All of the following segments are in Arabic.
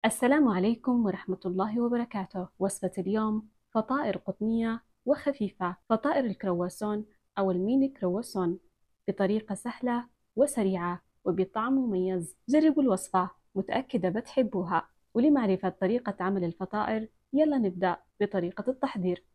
السلام عليكم ورحمة الله وبركاته. وصفة اليوم فطائر قطنية وخفيفة، فطائر الكرواسون أو الميني كرواسون، بطريقة سهلة وسريعة وبطعم مميز. جربوا الوصفة، متأكدة بتحبوها. ولمعرفة طريقة عمل الفطائر يلا نبدأ بطريقة التحضير.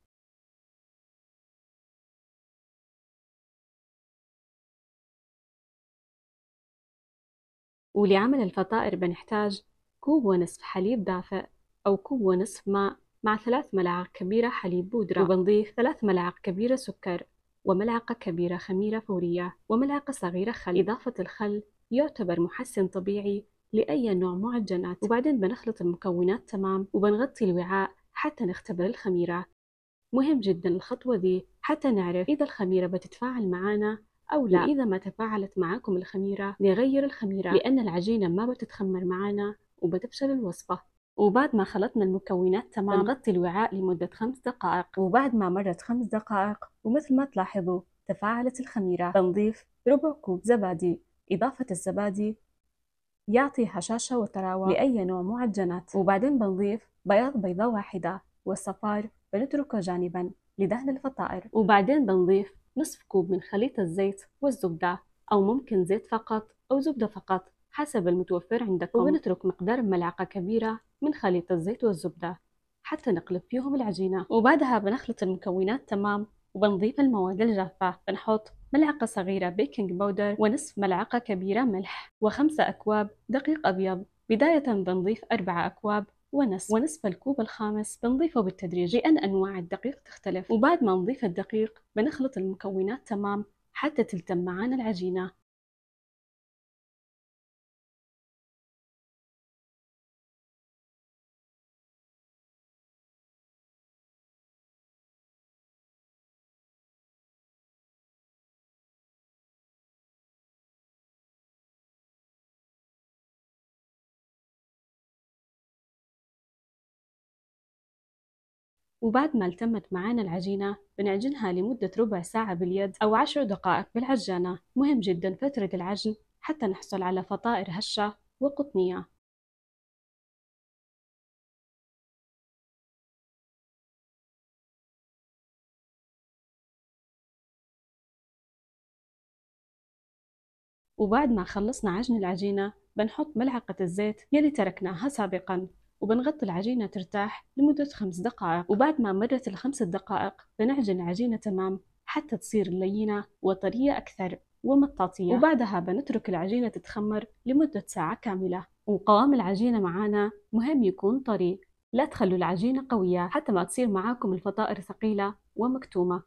ولعمل الفطائر بنحتاج كوب ونصف حليب دافئ أو كوب ونصف ماء مع 3 ملعقة كبيرة حليب بودرة، وبنضيف 3 ملعقة كبيرة سكر وملعقة كبيرة خميرة فورية وملعقة صغيرة خل. إضافة الخل يعتبر محسن طبيعي لأي نوع معجنات. وبعدين بنخلط المكونات تمام وبنغطي الوعاء حتى نختبر الخميرة. مهم جدا الخطوة دي حتى نعرف إذا الخميرة بتتفاعل معانا أو لا. وإذا ما تفاعلت معاكم الخميرة نغير الخميرة لأن العجينة ما بتتخمر معانا وبتفشل الوصفة. وبعد ما خلطنا المكونات تمام بنغطي الوعاء لمدة 5 دقائق. وبعد ما مرت 5 دقائق ومثل ما تلاحظوا تفاعلت الخميرة، بنضيف ربع كوب زبادي. إضافة الزبادي يعطي هشاشة وطراوة لأي نوع معجنات. وبعدين بنضيف بياض بيضة واحدة والصفار بنتركه جانبا لدهن الفطائر. وبعدين بنضيف نصف كوب من خليط الزيت والزبدة، أو ممكن زيت فقط أو زبدة فقط حسب المتوفر عندكم. وبنترك مقدار ملعقة كبيرة من خليط الزيت والزبدة حتى نقلب فيهم العجينة. وبعدها بنخلط المكونات تمام وبنضيف المواد الجافة. بنحط ملعقة صغيرة بيكنج باودر ونصف ملعقة كبيرة ملح و5 أكواب دقيق أبيض. بداية بنضيف 4 أكواب ونصف الكوب الخامس بنضيفه بالتدريج لأن أنواع الدقيق تختلف. وبعد ما نضيف الدقيق بنخلط المكونات تمام حتى تلتم معانا العجينة. وبعد ما التمت معانا العجينة بنعجنها لمدة ربع ساعة باليد أو 10 دقائق بالعجانة. مهم جدا فترة العجن حتى نحصل على فطائر هشة وقطنية. وبعد ما خلصنا عجن العجينة بنحط ملعقة الزيت يلي تركناها سابقا وبنغطي العجينة ترتاح لمدة 5 دقائق. وبعد ما مرت ال5 دقائق بنعجن العجينة تمام حتى تصير لينة وطرية أكثر ومطاطية. وبعدها بنترك العجينة تتخمر لمدة ساعة كاملة. وقوام العجينة معانا مهم يكون طري، لا تخلوا العجينة قوية حتى ما تصير معاكم الفطائر ثقيلة ومكتومة.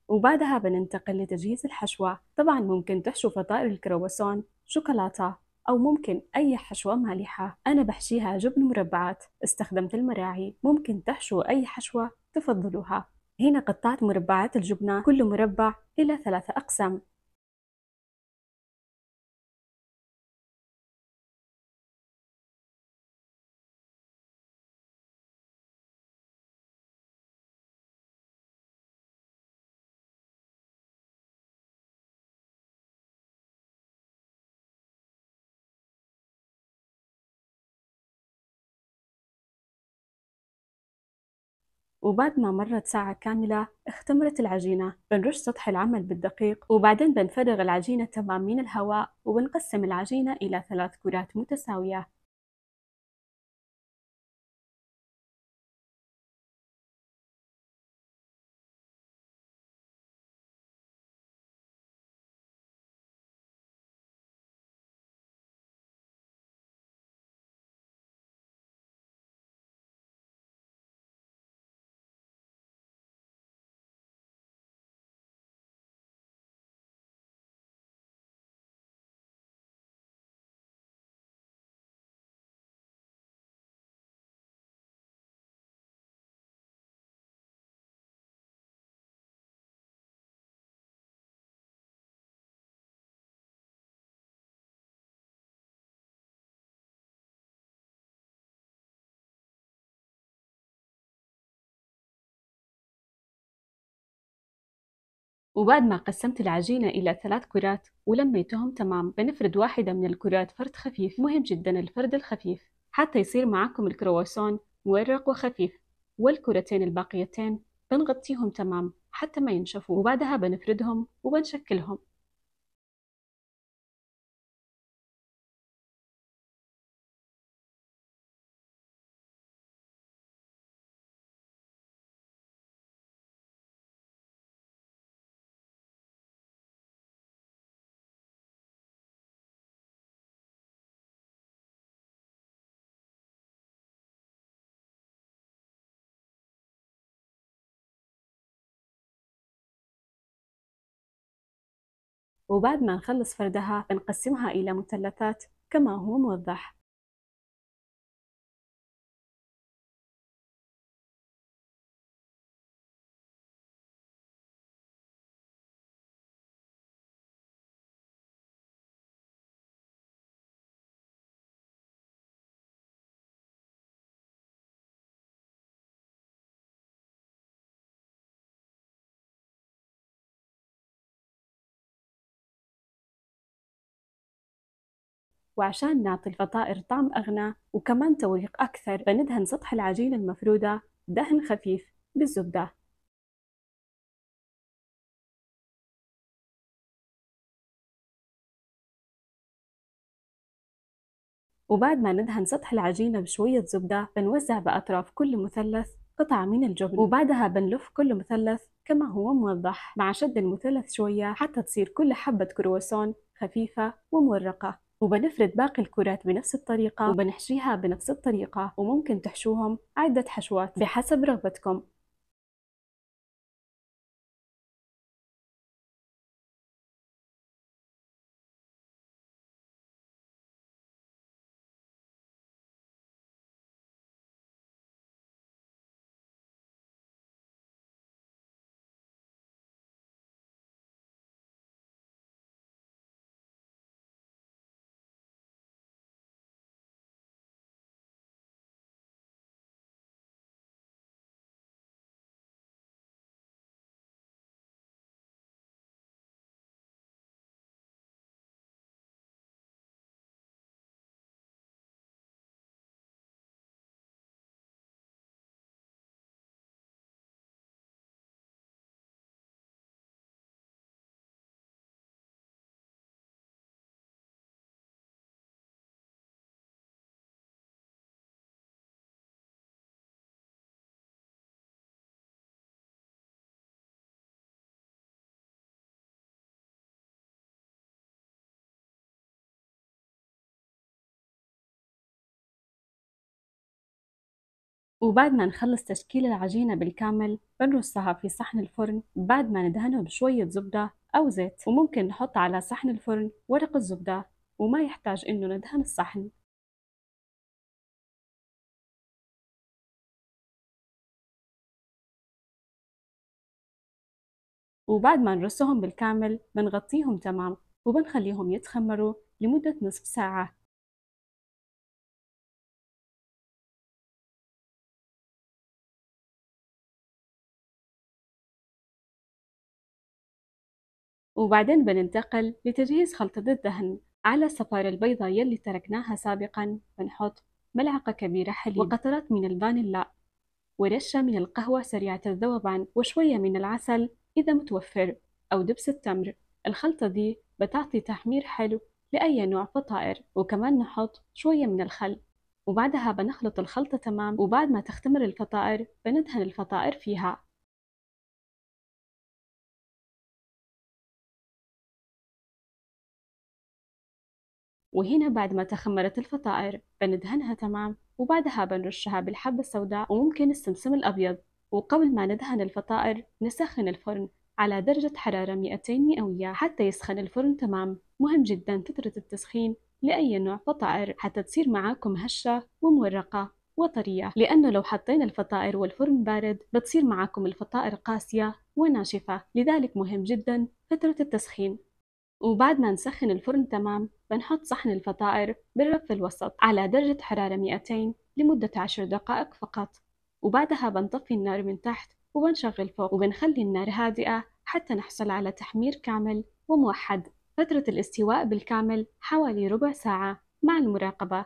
وبعدها بننتقل لتجهيز الحشوة. طبعا ممكن تحشوا فطائر الكرواسون شوكولاتة أو ممكن أي حشوة مالحة. أنا بحشيها جبن مربعات، استخدمت المراعي. ممكن تحشوا أي حشوة تفضلوها. هنا قطعت مربعات الجبنة، كل مربع إلى 3 أقسام. وبعد ما مرت ساعة كاملة اختمرت العجينة. بنرش سطح العمل بالدقيق وبعدين بنفرغ العجينة تمام من الهواء وبنقسم العجينة إلى 3 كرات متساوية. وبعد ما قسمت العجينة إلى 3 كرات ولميتهم تمام، بنفرد واحدة من الكرات فرد خفيف. مهم جدا الفرد الخفيف حتى يصير معاكم الكرواسون مورق وخفيف. والكرتين الباقيتين بنغطيهم تمام حتى ما ينشفوا، وبعدها بنفردهم وبنشكلهم. وبعد ما نخلص فردها بنقسمها إلى مثلثات كما هو موضح. وعشان نعطي الفطائر طعم أغنى وكمان توريق أكثر، بندهن سطح العجينة المفرودة دهن خفيف بالزبدة. وبعد ما ندهن سطح العجينة بشوية زبدة، بنوزع بأطراف كل مثلث قطعة من الجبن، وبعدها بنلف كل مثلث كما هو موضح مع شد المثلث شوية حتى تصير كل حبة كرواسون خفيفة ومورقة. وبنفرد باقي الكرات بنفس الطريقة وبنحشيها بنفس الطريقة، وممكن تحشوهم عدة حشوات بحسب رغبتكم. وبعد ما نخلص تشكيل العجينة بالكامل بنرصها في صحن الفرن بعد ما ندهنه بشوية زبدة أو زيت، وممكن نحط على صحن الفرن ورق الزبدة وما يحتاج إنه ندهن الصحن. وبعد ما نرصهم بالكامل بنغطيهم تمام وبنخليهم يتخمروا لمدة نصف ساعة. وبعدين بننتقل لتجهيز خلطة الدهن. على الصفار البيضاء يلي تركناها سابقا بنحط ملعقة كبيرة حليب وقطرات من الفانيلا ورشة من القهوة سريعة الذوبان وشوية من العسل إذا متوفر أو دبس التمر. الخلطة دي بتعطي تحمير حلو لأي نوع فطائر، وكمان نحط شوية من الخل. وبعدها بنخلط الخلطة تمام، وبعد ما تختمر الفطائر بندهن الفطائر فيها. وهنا بعد ما تخمرت الفطائر بندهنها تمام، وبعدها بنرشها بالحبة السوداء وممكن السمسم الأبيض. وقبل ما ندهن الفطائر نسخن الفرن على درجة حرارة 200 مئوية حتى يسخن الفرن تمام. مهم جدا فترة التسخين لأي نوع فطائر حتى تصير معاكم هشة ومورقة وطرية، لأنه لو حطينا الفطائر والفرن بارد بتصير معاكم الفطائر قاسية وناشفة، لذلك مهم جدا فترة التسخين. وبعد ما نسخن الفرن تمام بنحط صحن الفطائر بالرف الوسط على درجة حرارة 200 لمدة 10 دقائق فقط، وبعدها بنطفي النار من تحت وبنشغل فوق وبنخلي النار هادئة حتى نحصل على تحمير كامل وموحد. فترة الاستواء بالكامل حوالي ربع ساعة مع المراقبة.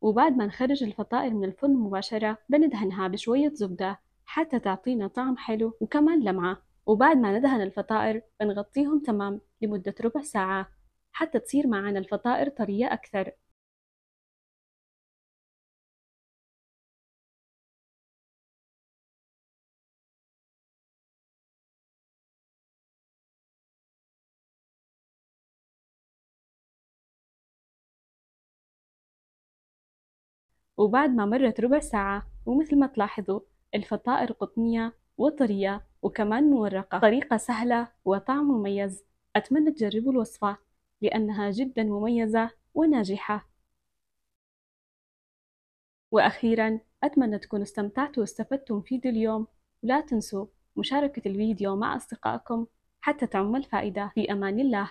وبعد ما نخرج الفطائر من الفرن مباشرة بندهنها بشوية زبدة حتى تعطينا طعم حلو وكمان لمعة. وبعد ما ندهن الفطائر بنغطيهم تمام لمدة ربع ساعة حتى تصير معنا الفطائر طرية أكثر. وبعد ما مرت ربع ساعة ومثل ما تلاحظوا الفطائر قطنية وطرية وكمان مورقة. طريقة سهلة وطعم مميز. أتمنى تجربوا الوصفة لأنها جدا مميزة وناجحة. وأخيرا أتمنى تكونوا استمتعتوا واستفدتم في فيديو اليوم، ولا تنسوا مشاركة الفيديو مع أصدقائكم حتى تعم الفائدة. في أمان الله.